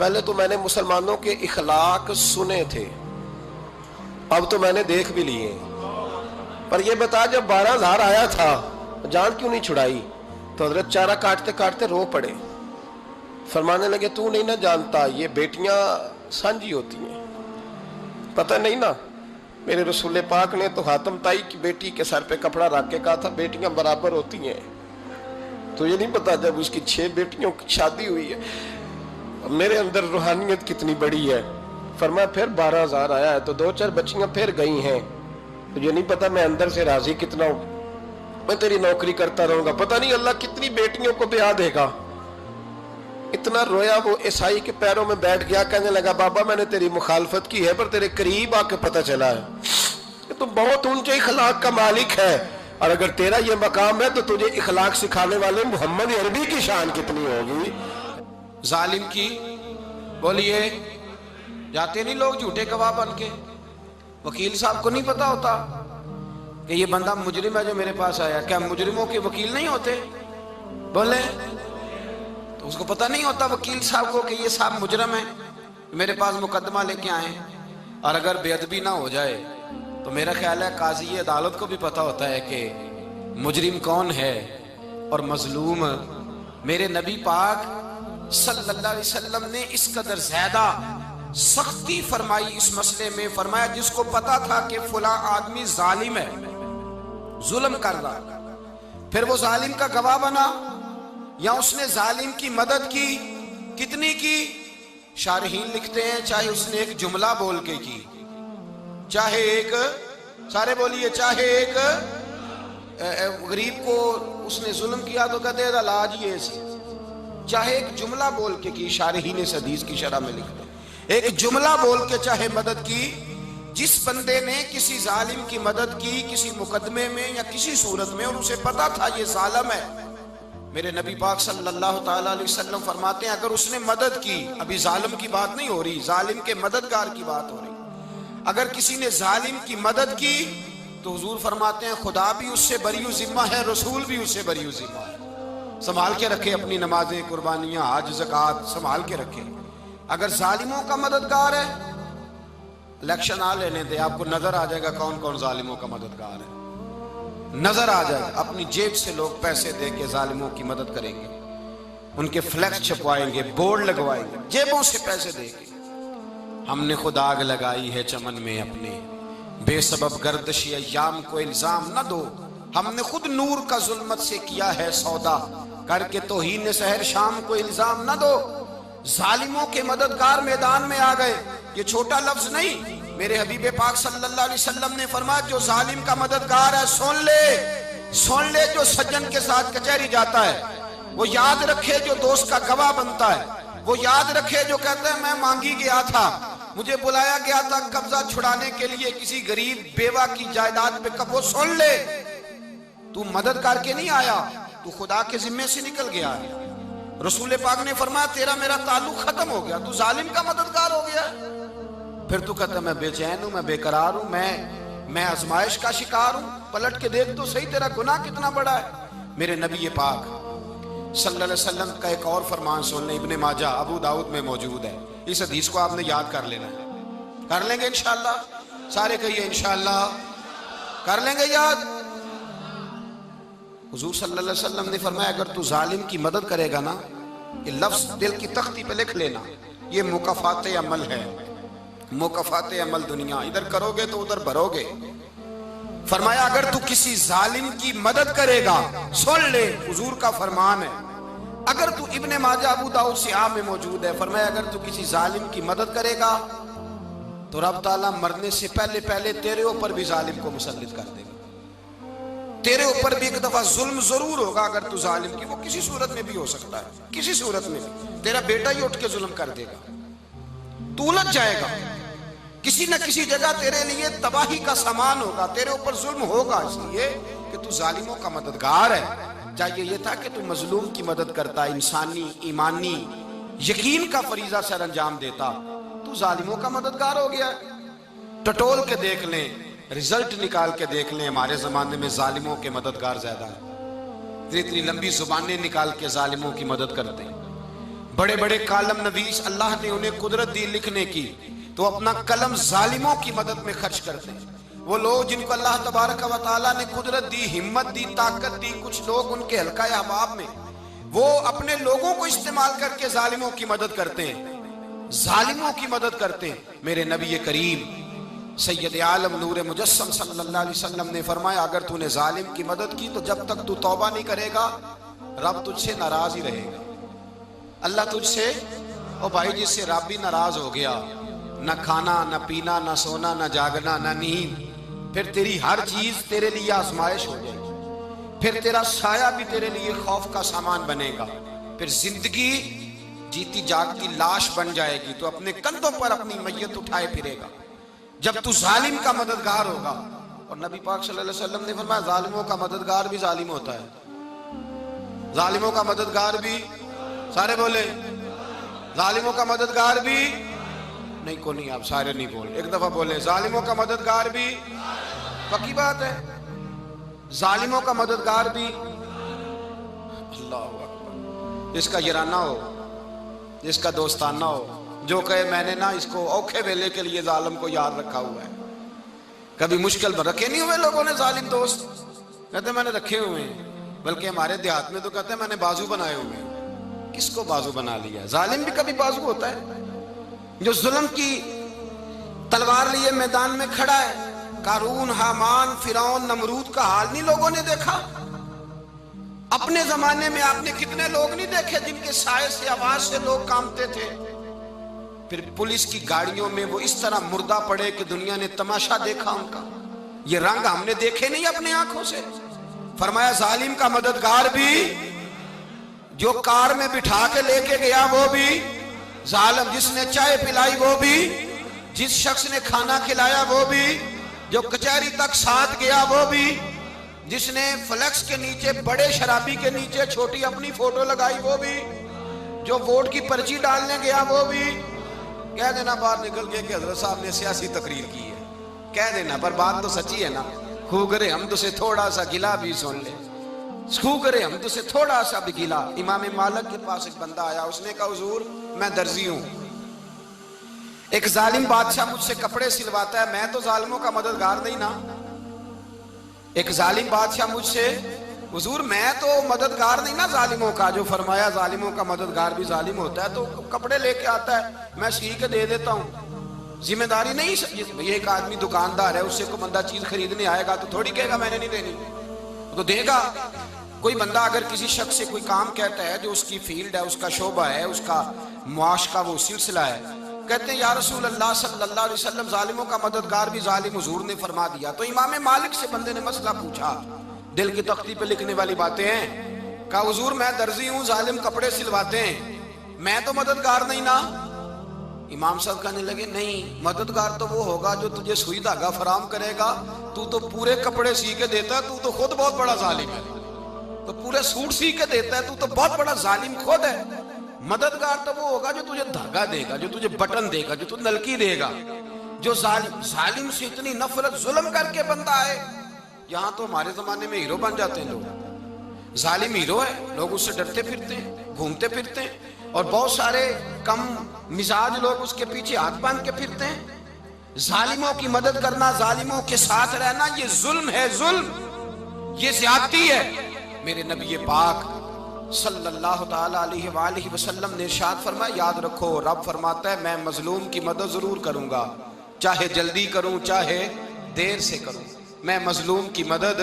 پہلے تو میں نے مسلمانوں کے اخلاق سنے تھے، اب تو میں نے دیکھ بھی لیے، پر یہ بتا جب 12,000 آیا تھا جان کیوں نہیں چھڑائی؟ تو حضرت چارہ کاٹتے کاٹتے رو پڑے، فرمانے لگے تو نہیں نہ جانتا یہ بیٹیاں سانجی ہوتی ہیں، پتہ نہیں نا؟ میرے رسول پاک نے تو حاتم تائی کی بیٹی کے سر پہ کپڑا رکھ کے کہا تھا بیٹیاں برابر ہوتی ہیں، تو یہ نہیں پتا جب اس کی 6 بیٹیوں کی شادی ہوئی ہے میرے اندر روحانیت کتنی بڑی ہے۔ فرمایا پھر 12,000 آیا ہے تو 2-4 بچیاں پھر گئی ہیں، تو یہ نہیں پتا میں اندر سے راضی کتنا ہوں، میں تیری نوکری کرتا رہوں گا، پتہ نہیں اللہ کتنی بیٹیوں کو بیاہ دے گا۔ اتنا رویا وہ عیسائی کے پیروں میں بیٹھ گیا، کہنے لگا بابا میں نے تیری مخالفت کی ہے پر تیرے قریب آ کے پتہ چلا ہے کہ تو بہت اونچے اخلاق کا مالک ہے، اور اگر تیرا یہ مقام ہے تو تجھے اخلاق سکھانے والے محمد عربی کی شان کتنی ہوگی۔ ظالم کی بولیے جاتے نہیں لوگ جھوٹے گواہ بن کے، وکیل صاحب کو نہیں پتا ہوتا کہ یہ بندہ مجرم ہے جو میرے پاس آیا، کیا مجرموں کے وکیل نہیں ہوتے؟ بولے تو اس کو پتہ نہیں ہوتا وکیل صاحب کو کہ یہ صاحب مجرم ہے، میرے پاس مقدمہ لے کے آئے، اور اگر بے ادبی نہ ہو جائے تو میرا خیال ہے قاضی عدالت کو بھی پتہ ہوتا ہے کہ مجرم کون ہے اور مظلوم۔ میرے نبی پاک صلی اللہ علیہ وسلم نے اس قدر زیادہ سختی فرمائی اس مسئلے میں، فرمایا جس کو پتا تھا کہ فلاں آدمی ظالم ہے، ظلم کر رہا، پھر وہ ظالم کا گواہ بنا یا اس نے ظالم کی مدد کی، کتنی کی؟ شارحین لکھتے ہیں چاہے اس نے ایک جملہ بول کے کی، چاہے ایک، سارے بولیے، چاہے ایک غریب کو اس نے ظلم کیا تو کہتے ہیں علاج یہ سی، چاہے ایک جملہ بول کے کی، شارحین اس حدیث کی شرح میں لکھتے ہیں ایک جملہ بول کے چاہے مدد کی، جس بندے نے کسی ظالم کی مدد کی کسی مقدمے میں یا کسی صورت میں اور اسے پتا تھا یہ ظالم ہے، میرے نبی پاک صلی اللہ تعالیٰ علیہ وسلم فرماتے ہیں اگر اس نے مدد کی، ابھی ظالم کی بات نہیں ہو رہی، ظالم کے مددگار کی بات ہو رہی، اگر کسی نے ظالم کی مدد کی تو حضور فرماتے ہیں خدا بھی اس سے بری و ذمہ ہے، رسول بھی اس سے بری و ذمہ ہے۔ سنبھال کے رکھے اپنی نمازیں، قربانیاں، حج، زکوٰۃ سنبھال کے رکھے۔ اگر ظالموں کا مددگار ہے، الیکشن آ لینے دے، آپ کو نظر آ جائے گا کون کون ظالموں کا مددگار ہے، نظر آ جائے گا۔ اپنی جیب سے لوگ پیسے دے کے ظالموں کی مدد کریں گے، ان کے فلیکس چھپوائیں گے، بورڈ لگوائیں گے، جیبوں سے پیسے دے کے۔ ہم نے خود آگ لگائی ہے چمن میں اپنے، بے سبب گردشی ایام کو الزام نہ دو، ہم نے خود نور کا ظلمت سے کیا ہے سودا، کر کے توہین سحر شام کو الزام نہ دو۔ ظالموں کے مددگار میدان میں آ گئے، یہ چھوٹا لفظ نہیں، میرے حبیب پاک صلی اللہ علیہ وسلم نے فرمایا جو ظالم کا مددگار ہے سن لے جو سجن کے ساتھ کچہری جاتا ہے، وہ یاد رکھے جو دوست کا گواہ بنتا ہے، وہ یاد رکھے جو کہتا ہے میں مانگی گیا تھا، مجھے بلایا گیا تھا قبضہ چھڑانے کے لیے کسی غریب بیوہ کی جائیداد پہ، وہ سن لے تو مدد کر کے نہیں آیا، تو خدا کے ذمے سے نکل گیا ہے۔ رسول پاک نے فرمایا تیرا میرا تعلق ختم ہو گیا، تو ظالم کا مددگار ہو گیا۔ پھر تو کہتا ہے میں بے چین ہوں، میں بے قرار ہوں، میں آزمائش کا شکار ہوں، پلٹ کے دیکھ تو صحیح تیرا گناہ کتنا بڑا ہے۔ میرے نبی پاک صلی اللہ علیہ وسلم کا ایک اور فرمان سن لیں، ابن ماجہ ابو داؤد میں موجود ہے، اس حدیث کو آپ نے یاد کر لینا ہے، کر لیں گے انشاءاللہ، سارے کہیے انشاءاللہ کر لیں گے یاد۔ حضور صلی اللہ علیہ وسلم نے فرمایا اگر تو ظالم کی مدد کرے گا نا، یہ لفظ دل کی تختی پہ لکھ لینا، یہ مکافات عمل ہے، مکافات عمل دنیا، ادھر کرو گے تو ادھر بھرو گے۔ فرمایا اگر تو کسی ظالم کی مدد کرے گا، سن لے حضور کا فرمان ہے، اگر تو ابن ماجہ ابو داؤد سیاہ میں موجود ہے، فرمایا اگر تو کسی ظالم کی مدد کرے گا تو رب تعالیٰ مرنے سے پہلے پہلے تیرے اوپر بھی ظالم کو مسلط کر دے گا، تیرے اوپر بھی ایک دفعہ ظلم ضرور ہوگا اگر تو ظالم کی، وہ کسی صورت میں بھی ہو سکتا ہے، کسی صورت میں بھی، تیرا بیٹا ہی اٹھ کے ظلم کر دے گا، تو الجھ جائے گا، کسی نہ کسی جگہ تیرے لیے تباہی کا سامان ہوگا، تیرے اوپر ظلم ہوگا، اس لیے کہ تو ظالموں کا مددگار ہے۔ چاہیے یہ تھا کہ تو مظلوم کی مدد کرتا، انسانی ایمانی یقین کا فریضہ سر انجام دیتا، تو ظالموں کا مددگار ہو گیا۔ ٹٹول کے دیکھ لیں، رزلٹ نکال کے دیکھ لیں، ہمارے زمانے میں ظالموں کے مددگار زیادہ ہیں، اتنی لمبی زبانیں نکال کے ظالموں کی مدد کرتے ہیں۔ بڑے بڑے کالم نویس اللہ نے انہیں قدرت دی لکھنے کی، تو اپنا قلم ظالموں کی مدد میں خرچ کرتے ہیں۔ وہ لوگ جن کو اللہ تبارک و تعالیٰ نے قدرت دی، ہمت دی، طاقت دی، کچھ لوگ ان کے حلقہ احباب میں، وہ اپنے لوگوں کو استعمال کر کے ظالموں کی مدد کرتے ہیں، ظالموں کی مدد کرتے ہیں۔ میرے نبی کریم سید عالم نور مجسم صلی اللہ علیہ وسلم نے فرمایا، اگر تو نے ظالم کی مدد کی تو جب تک تو توبہ نہیں کرے گا رب تجھ سے ناراض ہی رہے گا۔ اللہ تجھ سے، اور بھائی جس سے رب بھی ناراض ہو گیا، نہ کھانا نہ پینا نہ سونا نہ جاگنا نہ نیند، پھر تیری ہر چیز تیرے لیے آزمائش ہو جائے گی، پھر تیرا سایہ بھی تیرے لیے خوف کا سامان بنے گا، پھر زندگی جیتی جاگتی لاش بن جائے گی، تو اپنے کندھوں پر اپنی میت اٹھائے پھرے گا جب تو ظالم کا مددگار ہوگا۔ اور نبی پاک صلی اللہ علیہ وسلم نے فرمایا ظالموں کا مددگار بھی ظالم ہوتا ہے، ظالموں کا مددگار بھی، سارے بولے ظالموں کا مددگار بھی، نہیں کو نہیں، آپ سارے نہیں بولے، ایک دفعہ بولے ظالموں کا مددگار بھی، پکی بات ہے، ظالموں کا مددگار بھی۔ اللہ اکبر، جس کا یارانہ ہو، جس کا دوستانہ ہو، جو کہے میں نے نا اس کو اوکھے ویلے کے لیے ظالم کو یاد رکھا ہوا ہے۔ کبھی مشکل میں رکھے نہیں ہوئے لوگوں نے ظالم دوست، کہتے میں نے رکھے ہوئے ہیں، بلکہ ہمارے دیہات میں تو کہتے ہیں میں نے بازو بنائے ہوئے ہیں۔ کس کو بازو بنا لیا؟ ظالم بھی کبھی بازو ہوتا ہے، جو ظلم کی تلوار لیے میدان میں کھڑا ہے۔ قارون، حامان، فرعون، نمرود کا حال نہیں لوگوں نے دیکھا؟ اپنے زمانے میں آپ نے کتنے لوگ نہیں دیکھے جن کے سائے سے، آواز سے لوگ کانپتے تھے؟ پھر پولیس کی گاڑیوں میں وہ اس طرح مردہ پڑے کہ دنیا نے تماشا دیکھا ان کا۔ یہ رنگ ہم نے دیکھے نہیں اپنے آنکھوں سے۔ فرمایا ظالم کا مددگار بھی، جو کار میں بٹھا کے لے کے گیا وہ بھی ظالم، جس نے چائے پلائی وہ بھی، جس شخص نے کھانا کھلایا وہ بھی، جو کچہری تک ساتھ گیا وہ بھی، جس نے فلیکس کے نیچے، بڑے شرابی کے نیچے چھوٹی اپنی فوٹو لگائی وہ بھی، جو ووٹ کی پرچی ڈالنے گیا وہ بھی۔ کہہ دینا باہر نکل کے کہ حضرت صاحب نے سیاسی تقریر کی ہے، کہہ دینا، پر بات تو سچی ہے نا۔ خو کرے ہم تو سے تھوڑا سا گلا بھی سن لے، خو کرے ہم تو سے تھوڑا سا بھی گلا۔ امام مالک کے پاس ایک بندہ آیا، اس نے کہا حضور میں درزی ہوں، ایک ظالم بادشاہ مجھ سے کپڑے سلواتا ہے، میں تو ظالموں کا مددگار نہیں نا۔ ایک ظالم بادشاہ مجھ سے، حضور میں تو مددگار نہیں نا ظالموں کا، جو فرمایا ظالموں کا مددگار بھی ظالم ہوتا ہے، تو کپڑے لے کے آتا ہے میں سی کے دے دیتا ہوں، ذمہ داری نہیں۔ یہ ایک آدمی دکاندار ہے، اس سے کوئی بندہ چیز خریدنے آئے گا تو تھوڑی کہے گا میں نے نہیں دینی، تو دے گا۔ کوئی بندہ اگر کسی شخص سے کوئی کام کہتا ہے جو اس کی فیلڈ ہے، اس کا شعبہ ہے، اس کا معاش کا وہ سلسلہ ہے، کہتے ہیں یا رسول اللہ صلی اللہ علیہ وسلم ظالموں کا مددگار بھی ظالم، حضور نے فرما دیا۔ تو امام مالک سے بندے نے مسئلہ پوچھا، دل کی تختی پہ لکھنے والی باتیں ہیں، کہا حضور میں درزی ہوں، ظالم کپڑے سلواتے ہیں، میں تو مددگار نہیں نا۔ امام صاحب کہنے لگے نہیں، مددگار تو وہ ہوگا جو تجھے سوئی دھاگا فراہم کرے گا، تو تو پورے کپڑے سی کے دیتا ہے، تو خود بہت بڑا ظالم ہے، تو پورے سوٹ سی کے دیتا ہے، تو بہت بڑا ظالم خود ہے۔ مددگار تو وہ ہوگا جو تجھے دھاگا دے گا، جو تجھے بٹن دے گا، جو تجھے نلکی دے گا۔ جو ظالم سے اتنی نفرت، ظلم کر کے بندہ ہے، یہاں تو ہمارے زمانے میں ہیرو بن جاتے ہیں لوگ، ظالم ہیرو ہے، لوگ اس سے ڈرتے پھرتے ہیں، گھومتے پھرتے ہیں، اور بہت سارے کم مزاج لوگ اس کے پیچھے ہاتھ باندھ کے پھرتے ہیں۔ ظالموں کی مدد کرنا، ظالموں کے ساتھ رہنا، یہ ظلم ہے، ظلم، یہ زیادتی ہے۔ میرے نبی پاک صلی اللہ تعالی علیہ وآلہ وسلم نے ارشاد فرمایا، یاد رکھو رب فرماتا ہے میں مظلوم کی مدد ضرور کروں گا، چاہے جلدی کروں چاہے دیر سے کروں، میں مظلوم کی مدد۔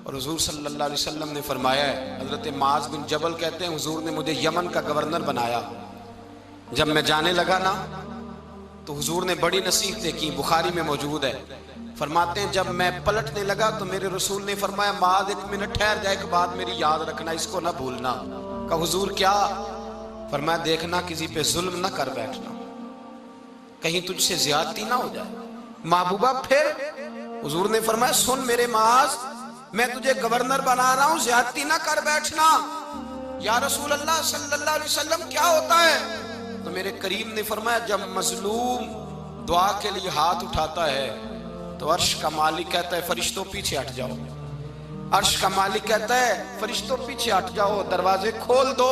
اور حضور صلی اللہ علیہ وسلم نے فرمایا ہے، حضرت معاذ بن جبل کہتے ہیں حضور نے مجھے یمن کا گورنر بنایا، جب میں جانے لگا نا تو حضور نے بڑی نصیحتیں کی، بخاری میں موجود ہے، فرماتے ہیں جب میں پلٹنے لگا تو میرے رسول نے فرمایا معاذ ایک منٹ ٹھہر جا، ایک بات میری یاد رکھنا، اس کو نہ بھولنا۔ کہا حضور کیا؟ فرمایا دیکھنا کسی پہ ظلم نہ کر بیٹھنا، کہیں تجھ سے زیادتی نہ ہو جائے۔ محبوبہ پھر حضور نے فرمایا سن میرے معاذ، میں تجھے گورنر بنا رہا ہوں، زیادتی نہ کر بیٹھنا۔ یا رسول اللہ صلی اللہ علیہ وسلم کیا ہوتا ہے؟ تو میرے کریم نے فرمایا جب مظلوم دعا کے لیے ہاتھ اٹھاتا ہے تو عرش کا مالک کہتا ہے فرشتوں پیچھے ہٹ جاؤ، عرش کا مالک کہتا ہے فرشتوں پیچھے ہٹ جاؤ، دروازے کھول دو،